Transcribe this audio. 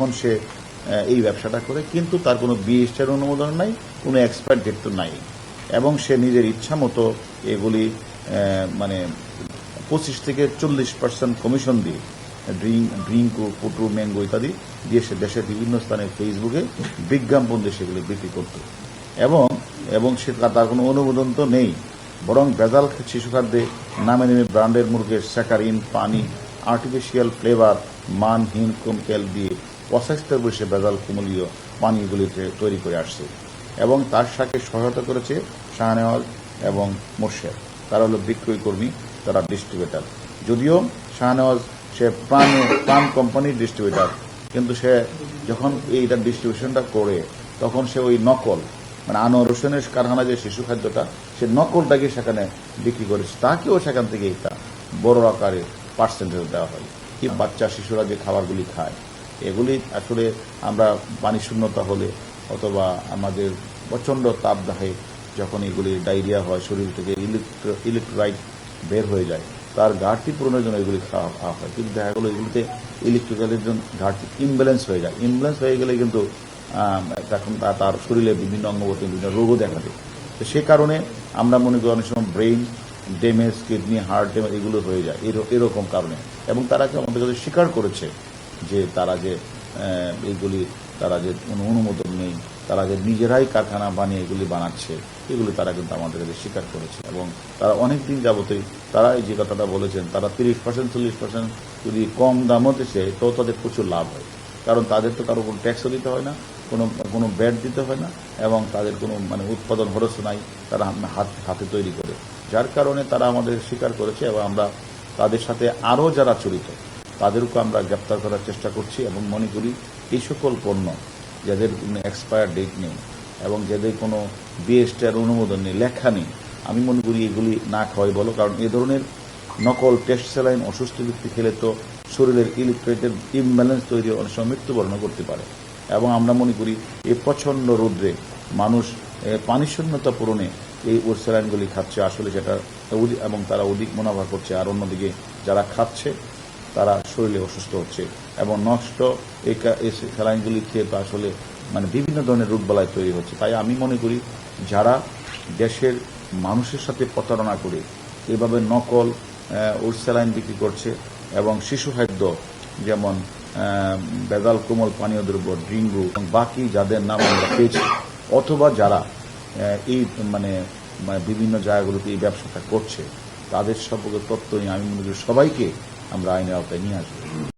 এখন সে এই ব্যবসাটা করে, কিন্তু তার কোনো বিএসটিআর অনুমোদন নাই, কোনো এক্সপায়ার ডেট তো নাই, এবং সে নিজের ইচ্ছা মতো এগুলি মানে 25 থেকে 40% কমিশন দিয়ে ড্রিঙ্ক পুটু ম্যাঙ্গো ইত্যাদি দিয়ে সে দেশের বিভিন্ন স্থানে ফেসবুকে বিজ্ঞাপন দিয়ে সেগুলি বিক্রি করত, এবং সে তার কোনো অনুমোদন তো নেই, বরং ভেজাল শিশু খাদ্যে নামে নেমে ব্র্যান্ডের মুরগের স্যাকারিন, পানি, আর্টিফিশিয়াল ফ্লেভার, মানহীন কেমিক্যাল দিয়ে 75 বছর ভেজাল কুমলীয় পানীয়গুলিকে তৈরি করে আসছে, এবং তার সাথে সহায়তা করেছে শাহনেওয়াজ এবং মোর্শেদ। তারা হলো বিক্রয় কর্মী, তারা ডিস্ট্রিবিউটার। যদিও শাহনেওয়াজ সে প্রাণ কোম্পানির ডিস্ট্রিবিউটার, কিন্তু সে যখন এইটা ডিস্ট্রিবিউশনটা করে তখন সে ওই নকল মানে আনোয়ার হোসেনের কারখানা যে শিশু খাদ্যটা, সে নকলটাকে সেখানে বিক্রি করেছে, তাকেও সেখান থেকে এটা বড় আকারে পার্সেন্টেজ দেওয়া হয়। কি বাচ্চা শিশুরা যে খাবারগুলি খায়, এগুলি আসলে আমরা পানি শূন্যতা হলে অথবা আমাদের প্রচণ্ড তাপদাহে যখন এগুলি ডায়রিয়া হয়, শরীর থেকে ইলেকট্রোলাইট বের হয়ে যায়, তার ঘাটতি পূরণের জন্য এগুলি খাওয়া হয়, কিন্তু দেখা গেলো এগুলিতে ইলেকট্রিক্যালের জন্য ঘাটতি ইমব্যালেন্স হয়ে যায়। ইমব্যালেন্স হয়ে গেলে কিন্তু তখন তার শরীরে বিভিন্ন অঙ্গবতী বিভিন্ন রোগও দেখা দেয়। তো সে কারণে আমরা মনে করি অনেক সময় brain damage, kidney, heart damage এগুলো হয়ে যায় এরকম কারণে। এবং তারা আমাদের কাছে স্বীকার করেছে যে তারা যে এইগুলি তারা যে অনুমোদন নেই, তারা যে নিজেরাই কারখানা বানিয়ে এগুলি বানাচ্ছে, এগুলি তারা কিন্তু আমাদের কাছে স্বীকার করেছে। এবং তারা অনেক দিন যাবতই তারা এই যে কথাটা বলেছেন, তারা 30% 40% যদি কম দামও দিচ্ছে তো তাদের প্রচুর লাভ হয়, কারণ তাদের তো কারো কোনো ট্যাক্সও দিতে হয় না, কোনো ব্যাট দিতে হয় না, এবং তাদের কোনো মানে উৎপাদন খরচ নাই, তারা হাতে তৈরি করে, যার কারণে তারা আমাদের স্বীকার করেছে। এবং আমরা তাদের সাথে আরও যারা জড়িত তাদেরকে আমরা গ্রেপ্তার করার চেষ্টা করছি, এবং মনে করি এই সকল পণ্য যাদের কোনো এক্সপায়ার ডেট নেই এবং যাদের কোনো বিএসটিআর অনুমোদন নেই, লেখা নেই, আমি মনে করি এগুলি না খাওয়াই বলো। কারণ এ ধরনের নকল টেস্ট স্যালাইন অসুস্থ ব্যক্তি খেলে তো শরীরের ইলেকট্রোলাইটের ইমব্যালেন্স তৈরি অনেক সময় মৃত্যুবরণ করতে পারে। এবং আমরা মনে করি এই প্রচণ্ড রৌদ্রে মানুষ পানি শূন্যতা পূরণে এই স্যালাইনগুলি খাচ্ছে আসলে যেটা, এবং তারা অধিক মুনাফা করছে, আর অন্যদিকে যারা খাচ্ছে তারা শরীরে অসুস্থ হচ্ছে এবং নষ্ট এই স্যালাইনগুলি খেয়ে তো আসলে মানে বিভিন্ন ধরনের রোগবালাই তৈরি হচ্ছে। তাই আমি মনে করি যারা দেশের মানুষের সাথে প্রতারণা করে এভাবে নকল স্যালাইন বিক্রি করছে এবং শিশু খাদ্য যেমন ভেজাল কোমল পানীয় দ্রব্য, ড্রিঙ্কু এবং বাকি যাদের নাম আমরা পেয়েছি, অথবা যারা এই মানে বিভিন্ন জায়গাগুলোতে এই ব্যবসাটা করছে, তাদের সম্পর্কে তথ্য নিয়ে আমি মনে করি সবাইকে আমরা আইনের আওতায় নিয়ে আসবো।